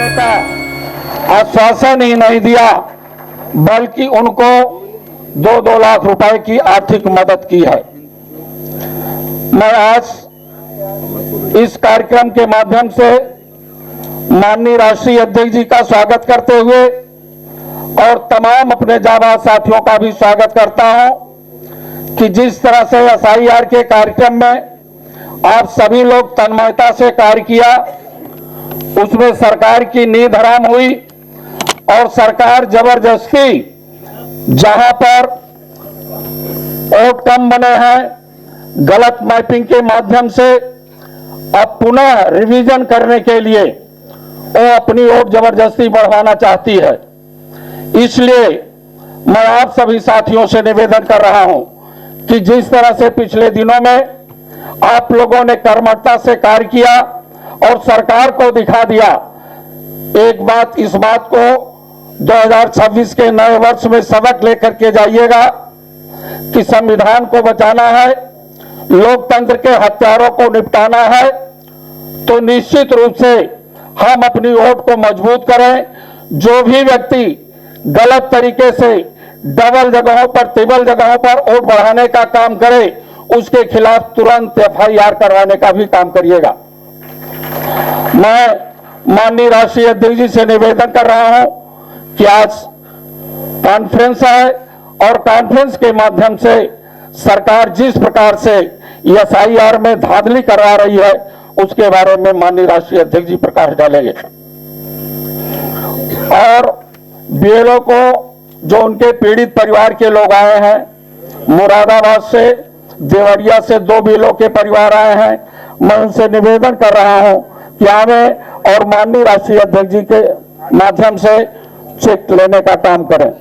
देने का आश्वासन ही नहीं दिया, बल्कि उनको 2-2 लाख रुपए की आर्थिक मदद की है। मैं आज इस कार्यक्रम के माध्यम से माननीय राष्ट्रीय अध्यक्ष जी का स्वागत करते हुए और तमाम अपने जाबाज साथियों का भी स्वागत करता हूं कि जिस तरह से SIR के कार्यक्रम में आप सभी लोग तन्मयता से कार्य किया, उसमें सरकार की नींव हराम हुई और सरकार जबरदस्ती जहां पर वोट कम बने हैं, गलत मैपिंग के माध्यम से अब पुनः रिवीजन करने के लिए वो अपनी वोट जबरदस्ती बढ़वाना चाहती है। इसलिए मैं आप सभी साथियों से निवेदन कर रहा हूं कि जिस तरह से पिछले दिनों में आप लोगों ने कर्मठता से कार्य किया और सरकार को दिखा दिया, एक बात इस बात को 2026 के नए वर्ष में सबक लेकर के जाइएगा कि संविधान को बचाना है, लोकतंत्र के हत्यारों को निपटाना है, तो निश्चित रूप से हम अपनी वोट को मजबूत करें। जो भी व्यक्ति गलत तरीके से डबल जगहों पर, ट्रिपल जगहों पर वोट बढ़ाने का काम करे, उसके खिलाफ तुरंत FIR करवाने का भी काम करिएगा। मैं माननीय राष्ट्रीय अध्यक्ष जी से निवेदन कर रहा हूं कि आज कॉन्फ्रेंस है और कॉन्फ्रेंस के माध्यम से सरकार जिस प्रकार से SIR में धांधली करवा रही है, उसके बारे में माननीय राष्ट्रीय अध्यक्ष जी प्रकाश डालेंगे। और BLO को जो उनके पीड़ित परिवार के लोग आए हैं, मुरादाबाद से, देवरिया से 2 BLO के परिवार आए हैं, मैं उनसे निवेदन कर रहा हूं कि आवे और माननीय राष्ट्रीय अध्यक्ष जी के माध्यम से चेक लेने का काम करें।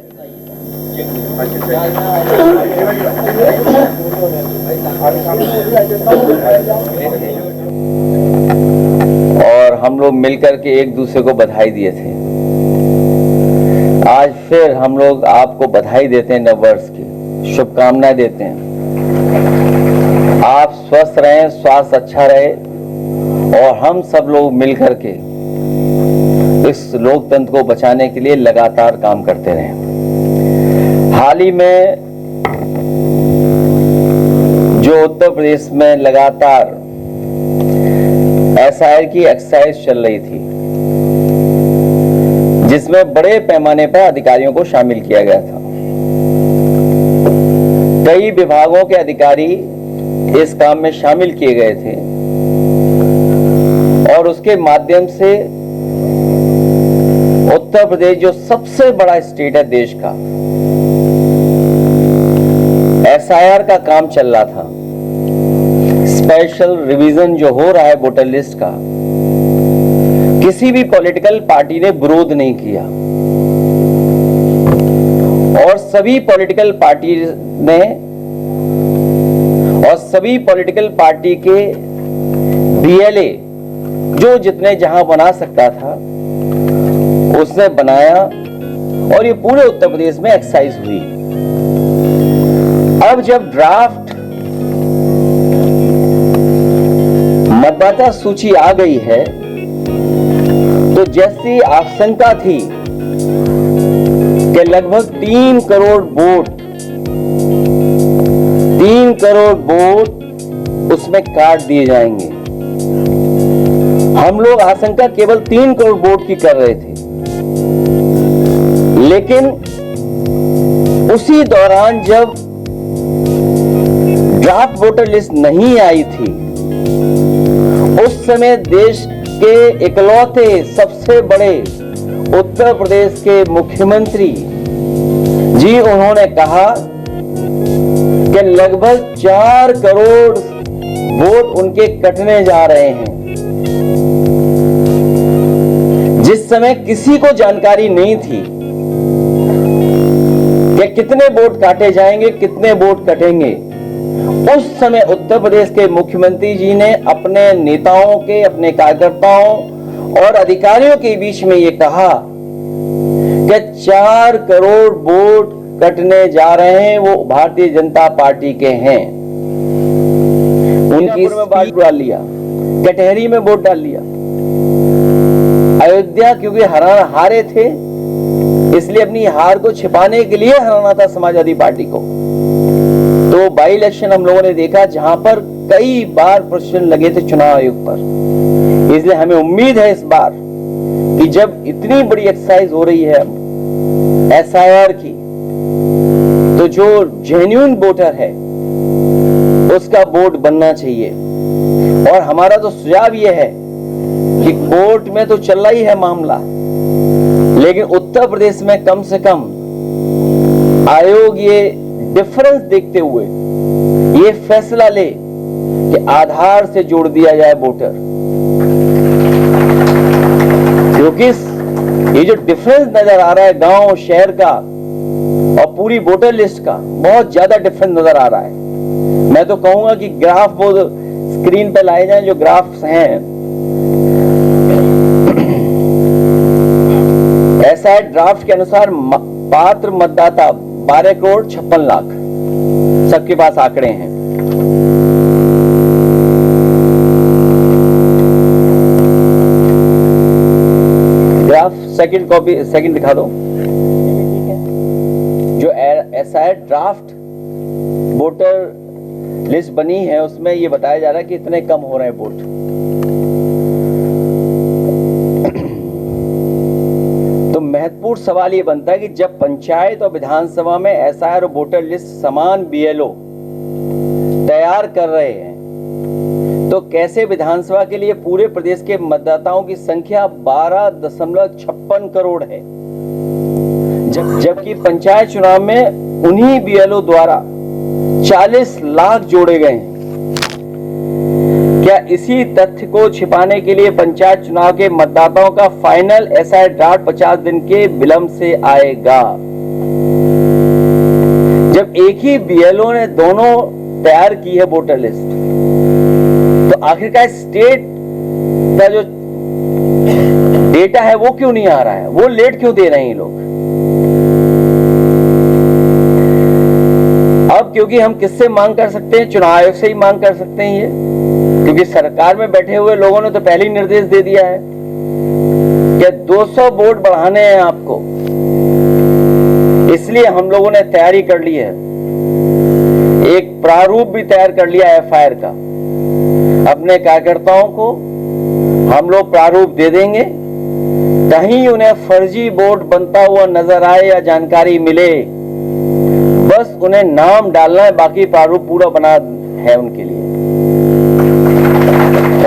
और हम लोग मिलकर के एक दूसरे को बधाई दिए थे। आज फिर हम लोग आपको बधाई देते हैं, नववर्ष की शुभकामनाएं देते हैं। आप स्वस्थ रहें, स्वास्थ्य अच्छा रहे और हम सब लोग मिलकर के इस लोकतंत्र को बचाने के लिए लगातार काम करते रहें। हाल ही में जो उत्तर प्रदेश में लगातार SIR की एक्सरसाइज चल रही थी, जिसमें बड़े पैमाने पर अधिकारियों को शामिल किया गया था। कई विभागों के अधिकारी इस काम में शामिल किए गए थे और उसके माध्यम से उत्तर प्रदेश जो सबसे बड़ा स्टेट है देश का, SIR का काम चल रहा था। स्पेशल रिवीजन जो हो रहा है वोटर लिस्ट का, किसी भी पॉलिटिकल पार्टी ने विरोध नहीं किया और सभी पॉलिटिकल पार्टी ने और सभी पॉलिटिकल पार्टी के BLA जो जितने जहां बना सकता था उसने बनाया और ये पूरे उत्तर प्रदेश में एक्सरसाइज हुई। अब जब ड्राफ्ट मतदाता सूची आ गई है, तो जैसी आशंका थी कि लगभग 3 करोड़ वोट उसमें काट दिए जाएंगे। हम लोग आशंका केवल 3 करोड़ वोट की कर रहे थे, लेकिन उसी दौरान जब ड्राफ्ट वोटर लिस्ट नहीं आई थी, उस समय देश के इकलौते सबसे बड़े उत्तर प्रदेश के मुख्यमंत्री जी, उन्होंने कहा कि लगभग 4 करोड़ वोट उनके कटने जा रहे हैं। जिस समय किसी को जानकारी नहीं थी कि कितने वोट काटे जाएंगे, कितने वोट कटेंगे, उस समय उत्तर प्रदेश के मुख्यमंत्री जी ने अपने नेताओं के, अपने कार्यकर्ताओं और अधिकारियों के बीच में ये कहा कि 4 करोड़ वोट कटने जा रहे हैं, वो भारतीय जनता पार्टी के हैं। उनकी में वोट डाल लिया, कटहरी में वोट डाल लिया। अयोध्या क्योंकि हारे थे, इसलिए अपनी हार को छिपाने के लिए हराना था समाजवादी पार्टी को। तो बाई इलेक्शन हम लोगों ने देखा जहां पर कई बार प्रश्न लगे थे चुनाव आयोग पर। इसलिए हमें उम्मीद है इस बार कि जब इतनी बड़ी एक्सरसाइज हो रही है SIR की, तो जो जेन्युइन वोटर है उसका वोट बनना चाहिए। और हमारा तो सुझाव यह है कि कोर्ट में तो चल रहा ही है मामला, लेकिन उत्तर प्रदेश में कम से कम आयोग ये डिफरेंस देखते हुए ये फैसला ले कि आधार से जोड़ दिया जाए वोटर। क्योंकि ये जो डिफरेंस नजर आ रहा है गांव शहर का और पूरी वोटर लिस्ट का, बहुत ज्यादा डिफरेंस नजर आ रहा है। मैं तो कहूंगा कि ग्राफ वो स्क्रीन पे लाए जाएं, जो ग्राफ्स हैं। SIR ड्राफ्ट के अनुसार पात्र मतदाता 12 करोड़ 56 लाख सबके पास आंकड़े हैं। ग्राफ सेकंड दिखा दो। जो SIR ड्राफ्ट वोटर लिस्ट बनी है उसमें ये बताया जा रहा है कि इतने कम हो रहे हैं वोट। तो महत्वपूर्ण सवाल ये बनता है कि जब पंचायत और विधानसभा में SIR और वोटर लिस्ट समान BLO तैयार कर रहे हैं, तो कैसे विधानसभा के लिए पूरे प्रदेश के मतदाताओं की संख्या 12.56 करोड़ है, जबकि पंचायत चुनाव में उन्हीं BLO द्वारा 40 लाख जोड़े गए हैं। क्या इसी तथ्य को छिपाने के लिए पंचायत चुनाव के मतदाताओं का फाइनल SIR ड्राफ्ट 50 दिन के विलंब से आएगा? जब एक ही BLO ने दोनों तैयार की है वोटर लिस्ट, तो आखिरकार स्टेट का जो डेटा है वो क्यों नहीं आ रहा है? वो लेट क्यों दे रहे हैं लोग? अब क्योंकि हम किससे मांग कर सकते हैं? चुनाव आयोग से ही मांग कर सकते हैं ये, क्योंकि सरकार में बैठे हुए लोगों ने तो पहले ही निर्देश दे दिया है कि 200 वोट बढ़ाने हैं आपको। इसलिए हम लोगों ने तैयारी कर ली है, एक प्रारूप भी तैयार कर लिया FIR का। अपने कार्यकर्ताओं को हम लोग प्रारूप दे देंगे, कहीं उन्हें फर्जी वोट बनता हुआ नजर आए या जानकारी मिले, बस उन्हें नाम डालना है, बाकी प्रारूप पूरा बना है उनके लिए।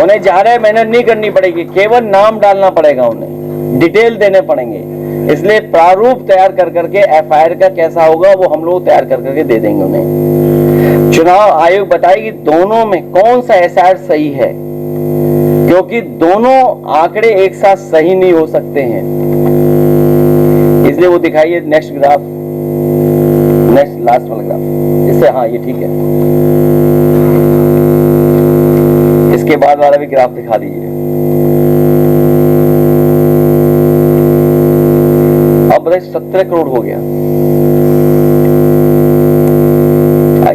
उन्हें ज्यादा मेहनत नहीं करनी पड़ेगी, केवल नाम डालना पड़ेगा, उन्हें डिटेल देने पड़ेंगे। इसलिए प्रारूप तैयार कर करके FIR का कैसा होगा वो हम लोग तैयार कर करके दे देंगे उन्हें। चुनाव आयोग बताएगी दोनों में कौन सा SIR सही है, क्योंकि दोनों आंकड़े एक साथ सही नहीं हो सकते हैं। इसलिए वो दिखाइए नेक्स्ट ग्राफ, नेक्स्ट लास्ट वाला ग्राफ। इससे हाँ ये ठीक है, इसके बाद वाला भी ग्राफ दिखा दीजिए। अब बताइए 17 करोड़ हो गया।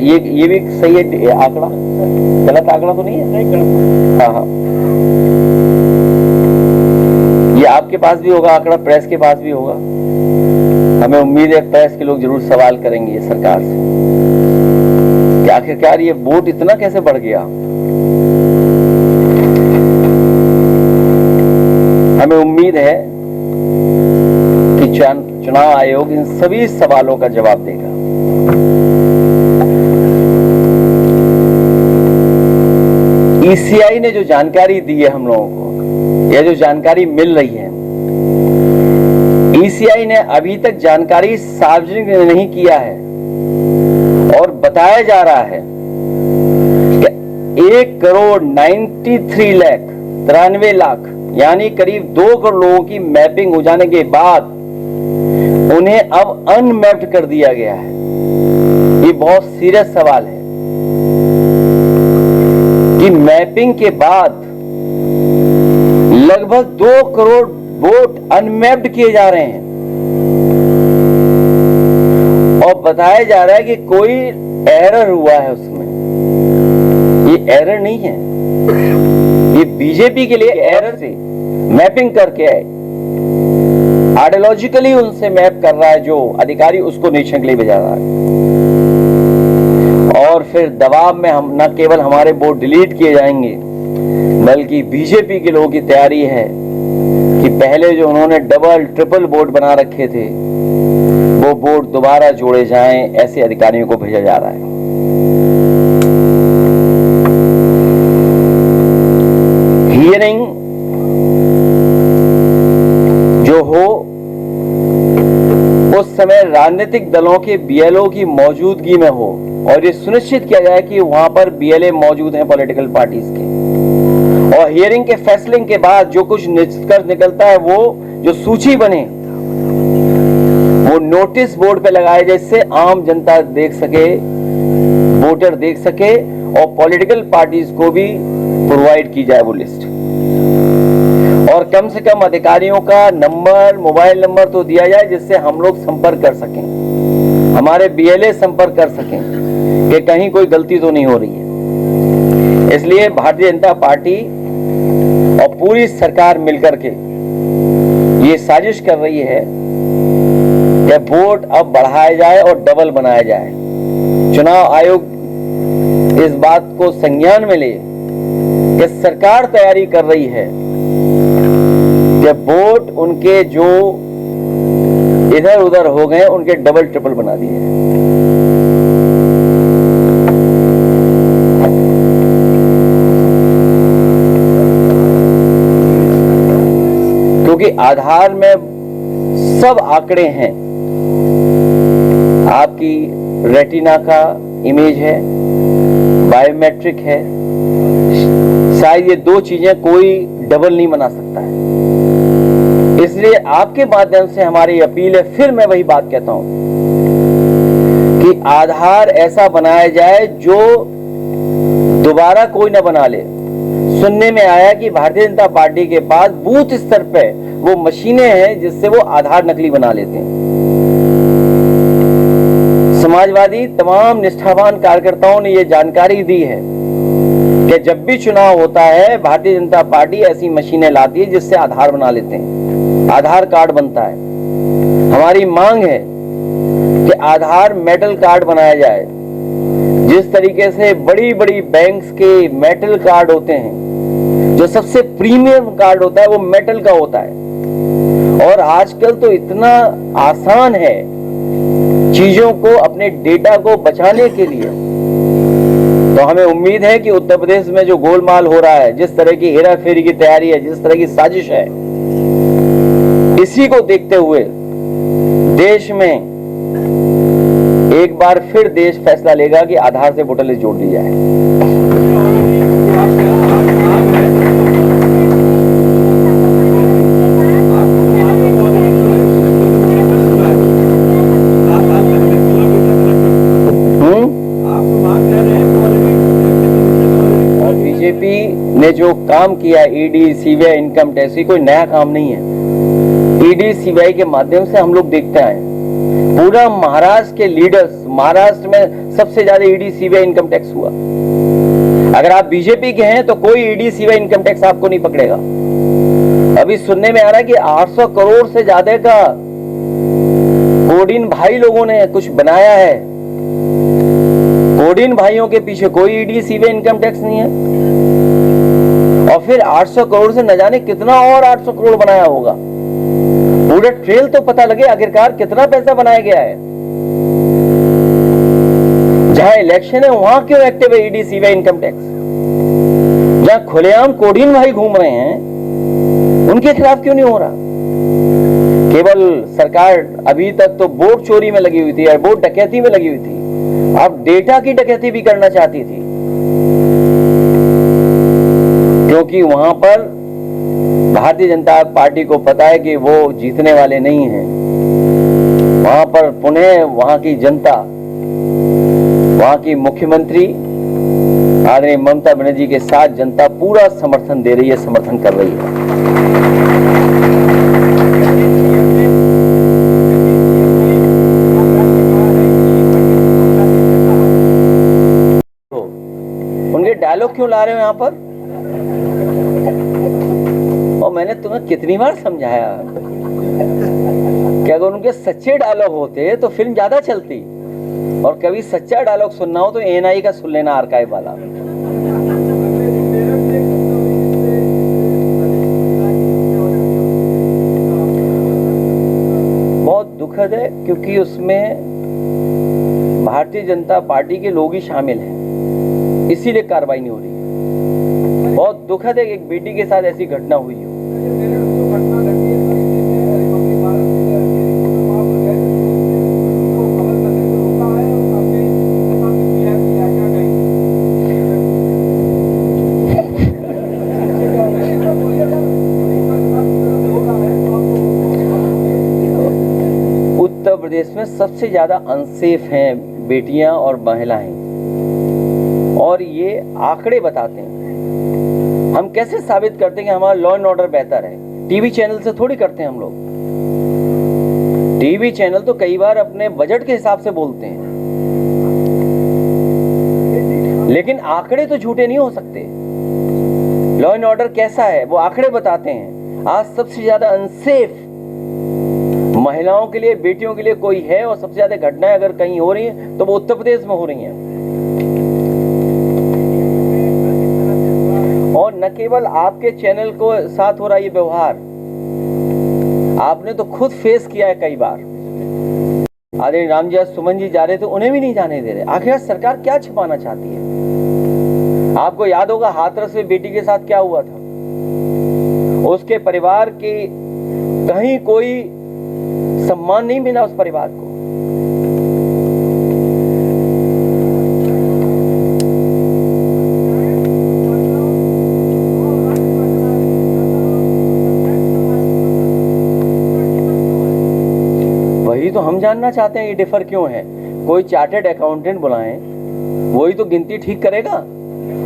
ये भी सही है आंकड़ा, गलत आंकड़ा तो नहीं है? हाँ हाँ, ये आपके पास भी होगा आंकड़ा, प्रेस के पास भी होगा। हमें उम्मीद है प्रेस के लोग जरूर सवाल करेंगे सरकार से कि आखिरकार ये वोट इतना कैसे बढ़ गया। हमें उम्मीद है कि चुनाव आयोग इन सभी सवालों का जवाब देगा। ECI ने जो जानकारी दी है हम लोगों को, या जो जानकारी मिल रही है, ECI ने अभी तक जानकारी सार्वजनिक नहीं किया है और बताया जा रहा है कि 1 करोड़ 93 लाख यानी करीब 2 करोड़ लोगों की मैपिंग हो जाने के बाद उन्हें अब अनमैप्ड कर दिया गया है। ये बहुत सीरियस सवाल है कि मैपिंग के बाद लगभग 2 करोड़ वोट अनमैप्ड किए जा रहे हैं और बताया जा रहा है कि कोई एरर हुआ है उसमें। ये एरर नहीं है, ये बीजेपी के लिए एरर थी। मैपिंग करके आइडियोलॉजिकली उनसे मैप कर रहा है जो अधिकारी, उसको निरीक्षण के लिए भेजा रहा है। और फिर दबाव में हम न केवल हमारे बोर्ड डिलीट किए जाएंगे, बल्कि बीजेपी के लोगों की तैयारी है कि पहले जो उन्होंने डबल ट्रिपल बोर्ड बना रखे थे वो बोर्ड दोबारा जोड़े जाएं, ऐसे अधिकारियों को भेजा जा रहा है। हियरिंग जो हो उस समय राजनीतिक दलों के बीएलओ की मौजूदगी में हो और ये सुनिश्चित किया जाए कि वहां पर बीएलए मौजूद हैं पॉलिटिकल पार्टीज के। और हियरिंग के फैसले के बाद जो कुछ निष्कर्ष निकलता है वो जो सूची बने वो नोटिस बोर्ड पे लगाए, जिससे आम जनता देख सके, वोटर देख सके और पॉलिटिकल पार्टीज को भी प्रोवाइड की जाए वो लिस्ट। और कम से कम अधिकारियों का नंबर, मोबाइल नंबर तो दिया जाए जिससे हम लोग संपर्क कर सकें, हमारे बीएलए संपर्क कर सकें कि कहीं कोई गलती तो नहीं हो रही है। इसलिए भारतीय जनता पार्टी और पूरी सरकार मिलकर के ये साजिश कर रही है कि वोट अब बढ़ाया जाए और डबल बनाया जाए। चुनाव आयोग इस बात को संज्ञान में ले कि सरकार तैयारी कर रही है कि वोट उनके जो इधर उधर हो गए उनके डबल ट्रिपल बना दिए हैं। क्योंकि आधार में सब आंकड़े हैं, आपकी रेटिना का इमेज है, बायोमेट्रिक है, शायद ये दो चीजें कोई डबल नहीं बना सकता है। इसलिए आपके माध्यम से हमारी अपील है, फिर मैं वही बात कहता हूं कि आधार ऐसा बनाया जाए जो दोबारा कोई ना बना ले। सुनने में आया कि भारतीय जनता पार्टी के पास बूथ स्तर पे वो मशीनें हैं जिससे वो आधार नकली बना लेते हैं। समाजवादी तमाम निष्ठावान कार्यकर्ताओं ने ये जानकारी दी है कि जब भी चुनाव होता है भारतीय जनता पार्टी ऐसी मशीनें लाती है जिससे आधार बना लेते हैं, आधार कार्ड बनता है। हमारी मांग है कि आधार मेटल कार्ड बनाया जाए। जिस तरीके से बड़ी बड़ी बैंक्स के मेटल कार्ड होते हैं, जो सबसे प्रीमियम कार्ड होता है वो मेटल का होता है। और आजकल तो इतना आसान है चीजों को, अपने डेटा को बचाने के लिए। तो हमें उम्मीद है कि उत्तर प्रदेश में जो गोलमाल हो रहा है, जिस तरह की हेरा फेरी की तैयारी है, जिस तरह की साजिश है, इसी को देखते हुए देश में एक बार फिर देश फैसला लेगा कि आधार से वोटर लिस्ट जोड़ दी जाए। बीजेपी ने जो काम किया, ईडी, सीबीआई, इनकम टैक्स, कोई नया काम नहीं है। ईडी, सीबीआई के माध्यम से हम लोग देखते आए, पूरा महाराष्ट्र के लीडर्स, महाराष्ट्र में सबसे ज्यादा ईडी, सीबीआई, इनकम टैक्स हुआ। अगर आप बीजेपी के हैं तो कोई ईडी, सीबीआई, इनकम टैक्स आपको नहीं पकड़ेगा। अभी सुनने में आ रहा है कि 800 करोड़ से ज्यादा का कोडिन भाई लोगों ने कुछ बनाया है। कोडिन भाइयों के पीछे कोई ईडी, सीबीआई, इनकम टैक्स नहीं है। और फिर 800 करोड़ से न जाने कितना और 800 करोड़ बनाया होगा। पूरा ट्रेल तो पता लगे आखिरकार कितना पैसा बनाया गया है। जहां इलेक्शन है वहां क्यों एक्टिव है ईडी, सीबीआई, इनकम टैक्स? जहां खुलेआम कोडिन भाई घूम रहे हैं उनके खिलाफ क्यों नहीं हो रहा? केवल सरकार अभी तक तो वोट चोरी में लगी हुई थी, वोट डकैती में लगी हुई थी, अब डेटा की डकैती भी करना चाहती थी। क्योंकि वहां पर भारतीय जनता पार्टी को पता है कि वो जीतने वाले नहीं हैं। वहां पर पुनः वहां की जनता, वहां की मुख्यमंत्री आदरणीय ममता बनर्जी के साथ जनता पूरा समर्थन दे रही है, समर्थन कर रही है। उनके डायलॉग क्यों ला रहे हो यहां पर? मैंने तुम्हें कितनी बार समझाया कि अगर उनके सच्चे डायलॉग होते तो फिल्म ज्यादा चलती, और कभी सच्चा डायलॉग सुनना हो तो एएनआई का सुन लेना, आर्काइव वाला। बहुत दुखद है क्योंकि उसमें भारतीय जनता पार्टी के लोग ही शामिल हैं, इसीलिए कार्रवाई नहीं हो रही है। बहुत दुखद है कि एक बेटी के साथ ऐसी घटना हुई हो। उत्तर प्रदेश में सबसे ज्यादा अनसेफ हैं बेटियां और महिलाएं, और ये आंकड़े बताते हैं। हम कैसे साबित करते हैं कि हमारा लॉ एंड ऑर्डर बेहतर है? टीवी चैनल से थोड़ी करते हैं हम लोग। टीवी चैनल तो कई बार अपने बजट के हिसाब से बोलते हैं, लेकिन आंकड़े तो झूठे नहीं हो सकते। लॉ एंड ऑर्डर कैसा है वो आंकड़े बताते हैं। आज सबसे ज्यादा अनसेफ महिलाओं के लिए, बेटियों के लिए कोई है, और सबसे ज्यादा घटनाएं अगर कहीं हो रही हैं तो वो उत्तर प्रदेश में हो रही हैं। और न केवल आपके चैनल को साथ हो रहा ये व्यवहार, आपने तो खुद फेस किया है कई बार। आदरणीय रामजी सुमन जी जा रहे थे, उन्हें भी नहीं जाने दे रहे। आखिर सरकार क्या छिपाना चाहती है? आपको याद होगा हाथरस में बेटी के साथ क्या हुआ था। उसके परिवार के कहीं कोई सम्मान नहीं मिला उस परिवार को। वही तो हम जानना चाहते हैं, ये डिफर क्यों है। कोई चार्टर्ड अकाउंटेंट बुलाएं, वही तो गिनती ठीक करेगा।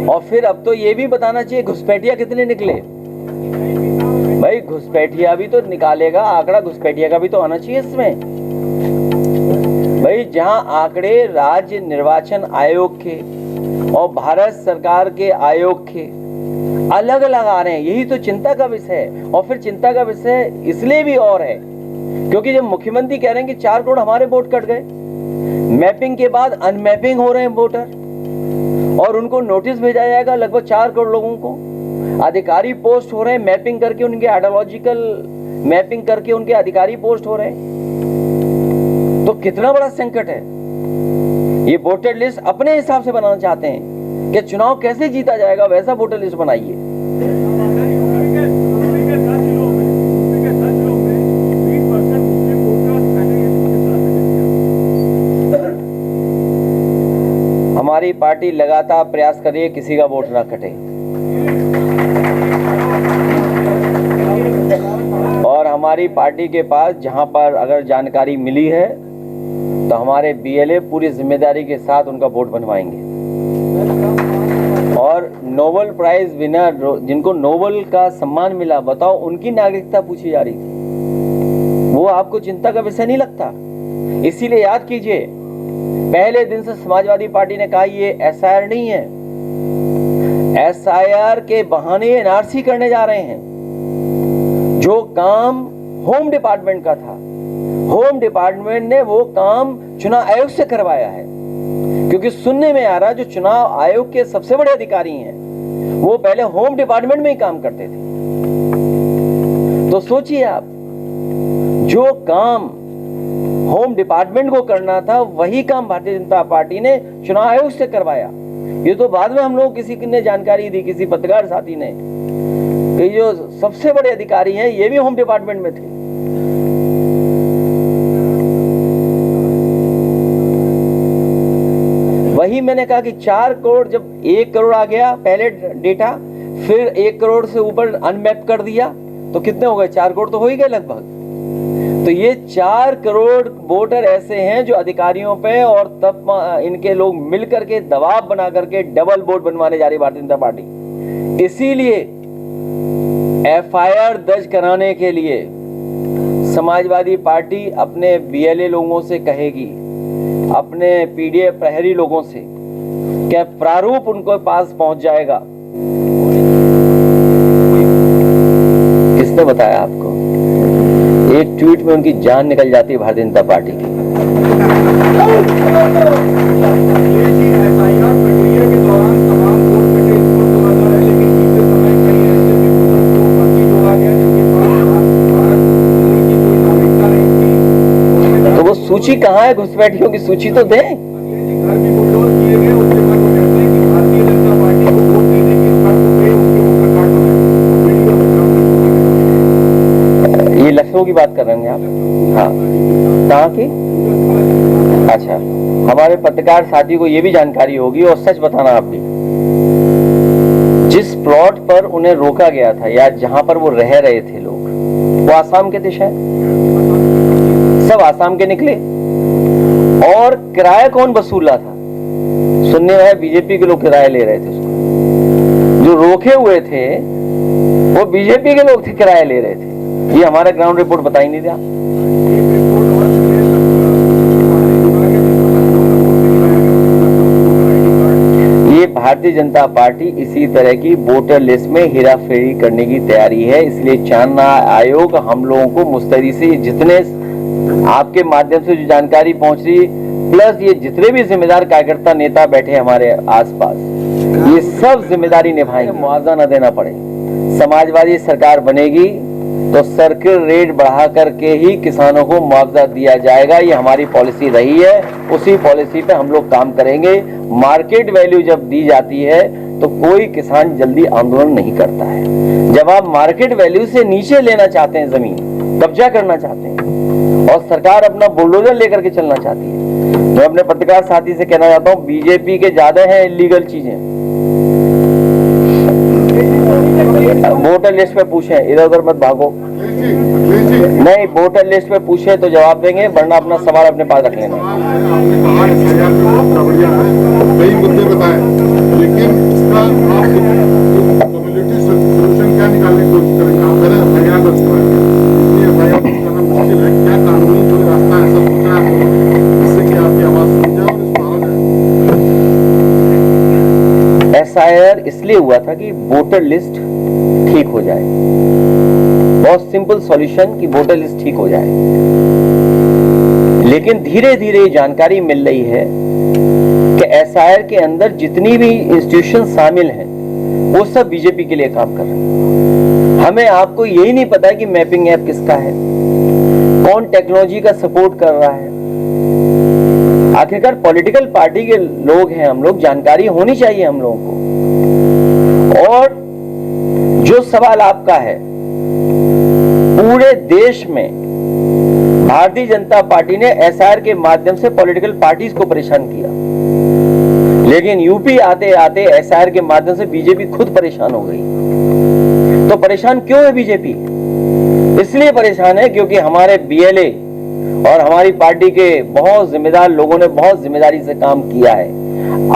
और फिर अब तो ये भी बताना चाहिए घुसपैठिया कितने निकले। भाई घुसपैठिया भी तो निकालेगा आंकड़ा, घुसपैठिया का भी तो आना चाहिए इसमें। भाई जहां आंकड़े राज्य निर्वाचन आयोग के और भारत सरकार के आयोग के अलग अलग आ रहे हैं, यही तो चिंता का विषय है। और फिर चिंता का विषय इसलिए भी और है क्योंकि जब मुख्यमंत्री कह रहे हैं कि 4 करोड़ हमारे वोट कट गए, मैपिंग के बाद अनमैपिंग हो रहे हैं वोटर, और उनको नोटिस भेजा जाएगा लगभग 4 करोड़ लोगों को। अधिकारी पोस्ट हो रहे हैं, मैपिंग करके उनके आइडियोलॉजिकल मैपिंग करके उनके अधिकारी पोस्ट हो रहे हैं। तो कितना बड़ा संकट है। ये वोटर लिस्ट अपने हिसाब से बनाना चाहते हैं कि चुनाव कैसे जीता जाएगा, वैसा वोटर लिस्ट बनाइए। हमारी पार्टी लगातार प्रयास कर रही है किसी का वोट ना कटे, और हमारी पार्टी के पास जहां पर अगर जानकारी मिली है तो हमारे बीएलए पूरी जिम्मेदारी के साथ उनका वोट बनवाएंगे। और नोबेल प्राइज विनर जिनको नोबेल का सम्मान मिला, बताओ उनकी नागरिकता पूछी जा रही थी। वो आपको चिंता का विषय नहीं लगता? इसीलिए याद कीजिए, पहले दिन से समाजवादी पार्टी ने कहा ये एसआईआर नहीं है, एसआईआर के बहाने एनआरसी करने जा रहे हैं। जो काम होम डिपार्टमेंट का था, होम डिपार्टमेंट ने वो काम चुनाव आयोग से करवाया है। क्योंकि सुनने में आ रहा है जो चुनाव आयोग के सबसे बड़े अधिकारी हैं वो पहले होम डिपार्टमेंट में ही काम करते थे। तो सोचिए आप, जो काम होम डिपार्टमेंट को करना था वही काम भारतीय जनता पार्टी ने चुनाव आयोग से करवाया। ये तो बाद में हम लोग किसी ने जानकारी दी, किसी पत्रकार साथी ने, कि जो सबसे बड़े अधिकारी हैं ये भी होम डिपार्टमेंट में थे। वही मैंने कहा कि 4 करोड़, जब 1 करोड़ आ गया पहले डेटा, फिर 1 करोड़ से ऊपर अनमैप कर दिया तो कितने हो गए? 4 करोड़ तो हो ही गए लगभग। तो ये 4 करोड़ वोटर ऐसे हैं जो अधिकारियों पे और तब इनके लोग मिलकर के दबाव बना करके डबल वोट बनवाने जा रही भारतीय जनता पार्टी। इसीलिए एफआईआर दर्ज कराने के लिए समाजवादी पार्टी अपने बीएलए लोगों से कहेगी, अपने पीडीए प्रहरी लोगों से, क्या प्रारूप उनको पास पहुंच जाएगा। बताया आपको? एक ट्वीट में उनकी जान निकल जाती है भारतीय जनता पार्टी की। तो वो सूची कहाँ है? घुसपैठियों की सूची तो दें। ये लखनऊ की बात कर रहे हैं आप? हाँ, कहाँ की? अच्छा, हमारे पत्रकार साथी को ये भी जानकारी होगी, और सच बताना आप भी, जिस प्लॉट पर उन्हें रोका गया था या जहां पर वो रह रहे थे लोग, वो आसाम के थे शायद, सब आसाम के निकले। और किराया कौन वसूल रहा था? सुनने में आया बीजेपी के लोग किराया ले रहे थे उसको। जो रोके हुए थे वो बीजेपी के लोग थे, किराया ले रहे थे। ये हमारा ग्राउंड रिपोर्ट बता ही नहीं दिया। ये भारतीय जनता पार्टी इसी तरह की वोटर लिस्ट में हेराफेरी करने की तैयारी है। इसलिए चुनाव आयोग हम लोगों को मुस्तैदी से जितने आपके माध्यम से जो जानकारी पहुंच रही, प्लस ये जितने भी जिम्मेदार कार्यकर्ता नेता बैठे हमारे आसपास, ये सब जिम्मेदारी निभाएंगे। मुआवजा न देना पड़े। समाजवादी सरकार बनेगी तो सर्किल रेट बढ़ा करके ही किसानों को मुआवजा दिया जाएगा। ये हमारी पॉलिसी रही है, उसी पॉलिसी पे हम लोग काम करेंगे। मार्केट वैल्यू जब दी जाती है तो कोई किसान जल्दी आंदोलन नहीं करता है। जब आप मार्केट वैल्यू से नीचे लेना चाहते हैं, जमीन कब्जा करना चाहते हैं और सरकार अपना बुलडोजर लेकर के चलना चाहती है, मैं अपने पत्रकार साथी से कहना चाहता हूँ, बीजेपी के ज्यादा है इलीगल चीजें। वोटर लिस्ट पे पूछे, इधर उधर मत भागो। नहीं, वोटर लिस्ट पे पूछे तो जवाब देंगे, वरना अपना सवाल अपने पास रख लेना। कई मुद्दे बताए, लेकिन इसका आप कम्युनिटी सोल्यूशन क्या निकालने की कोशिश करेंगे? आप पहले एफआईआर दर्ज कराएंगे, एफआईआर दर्ज करना मुश्किल है। क्या कानूनी कोई रास्ता ऐसा सोचा है जिससे कि आपकी आवाज सुन जाए और इस पर एसआईआर इसलिए हुआ था कि वोटर लिस्ट ठीक हो जाए। बहुत सिंपल सॉल्यूशन कि वोटर लिस्ट ठीक हो जाए। लेकिन धीरे धीरे जानकारी मिल रही है कि एसआईआर के अंदर जितनी भी इंस्टीट्यूशन शामिल हैं वो सब बीजेपी के लिए काम कर रहे हैं। हमें आपको यही नहीं पता है कि मैपिंग ऐप किसका है, कौन टेक्नोलॉजी का सपोर्ट कर रहा है। आखिरकार पॉलिटिकल पार्टी के लोग हैं हम लोग, जानकारी होनी चाहिए हम लोगों को। और जो सवाल आपका है, पूरे देश में भारतीय जनता पार्टी ने एसआईआर के माध्यम से पॉलिटिकल पार्टीज को परेशान किया, लेकिन यूपी आते आते एसआईआर के माध्यम से बीजेपी खुद परेशान हो गई। तो परेशान क्यों है बीजेपी? इसलिए परेशान है क्योंकि हमारे बीएलए और हमारी पार्टी के बहुत जिम्मेदार लोगों ने बहुत जिम्मेदारी से काम किया है।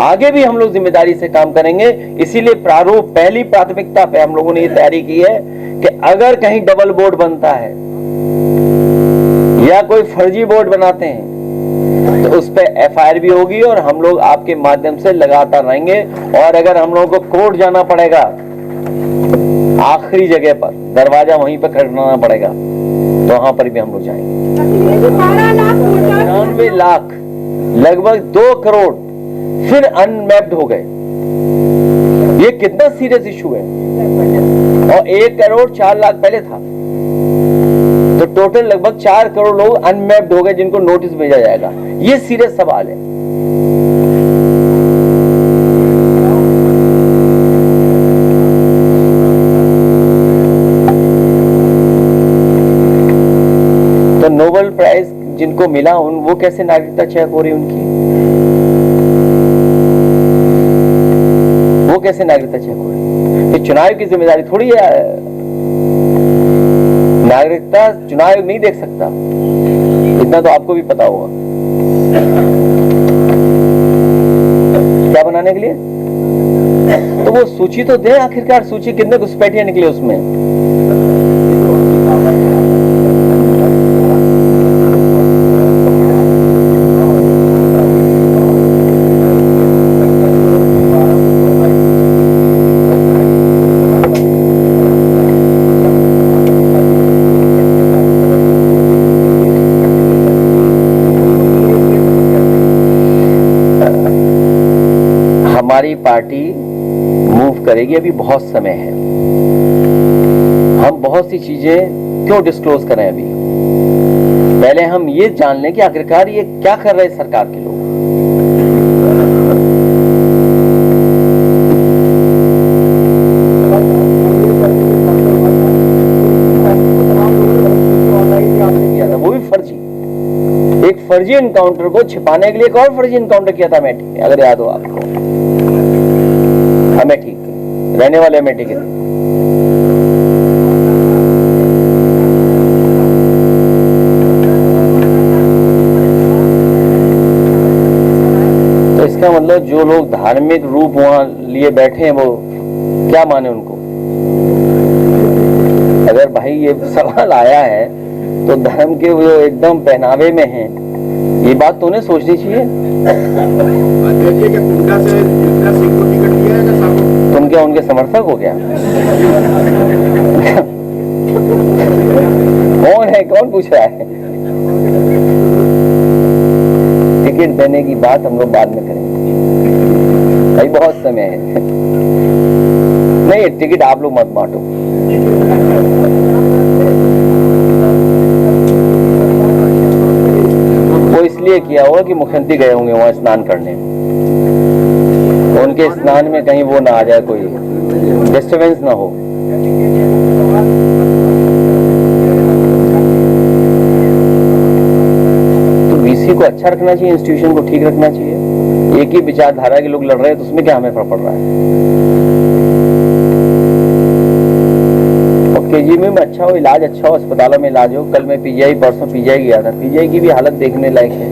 आगे भी हम लोग जिम्मेदारी से काम करेंगे। इसीलिए प्रारूप पहली प्राथमिकता पे हम लोगों ने ये तैयारी की है कि अगर कहीं डबल बोर्ड बनता है या कोई फर्जी बोर्ड बनाते हैं तो उस पर एफआईआर भी होगी और हम लोग आपके माध्यम से लगातार रहेंगे। और अगर हम लोगों को कोर्ट जाना पड़ेगा, आखिरी जगह पर दरवाजा वहीं पर खड़काना पड़ेगा, तो वहां पर भी हम लोग जाएंगे। 99 लाख, लगभग 2 करोड़ फिर अनमैप्ड हो गए। ये कितना सीरियस इशू है। और 1 करोड़ 4 लाख पहले था, तो टोटल लगभग 4 करोड़ लोग अनमैप्ड हो गए जिनको नोटिस भेजा जाएगा। ये सीरियस सवाल है। तो नोबेल प्राइज जिनको मिला वो कैसे नागरिकता चेक हो रही उनकी? वो कैसे नागरिकता चेक हो रही? ये चुनाव की जिम्मेदारी थोड़ी है। नागरिकता चुनाव नहीं देख सकता, इतना तो आपको भी पता होगा। क्या बनाने के लिए? तो वो सूची तो दे, आखिरकार सूची कितने घुसपैठिए निकले उसमें। हमारी पार्टी मूव करेगी, अभी बहुत समय है। हम बहुत सी चीजें क्यों डिस्क्लोज करें अभी, पहले हम ये जान लें कि आखिरकार ये क्या कर रहे हैं सरकार के लोग। वो भी फर्जी, एक फर्जी एनकाउंटर को छिपाने के लिए एक और फर्जी एनकाउंटर किया था अमेठी में, अगर याद हो आपको। अमेठी रहने वाले अमेठी के थे। तो इसका मतलब जो लोग धार्मिक रूप वहां लिए बैठे हैं वो क्या माने उनको। अगर भाई ये सवाल आया है तो धर्म के वो एकदम पहनावे में हैं, ये बात तो उन्हें सोचनी चाहिए। तुम क्या उनके समर्थक हो क्या? कौन है, कौन पूछ रहा है? टिकट देने की बात हम लोग बाद में करेंगे भाई, बहुत समय है। नहीं, टिकट आप लोग मत बांटो। वो इसलिए किया होगा कि मुख्यमंत्री गए होंगे वहां स्नान करने, उनके स्नान में कहीं वो ना आ जाए, कोई डिस्टर्बेंस ना हो। तो वीसी को अच्छा रखना चाहिए, इंस्टीट्यूशन को ठीक रखना चाहिए। एक ही विचारधारा के लोग लड़ रहे हैं तो उसमें क्या हमें फर्क पड़ रहा है। केजीएमयू में अच्छा हो, इलाज अच्छा हो, अस्पतालों में इलाज हो। कल मैं पीजीआई, परसों पीजीआई गया था, पीजीआई की भी हालत देखने लायक है।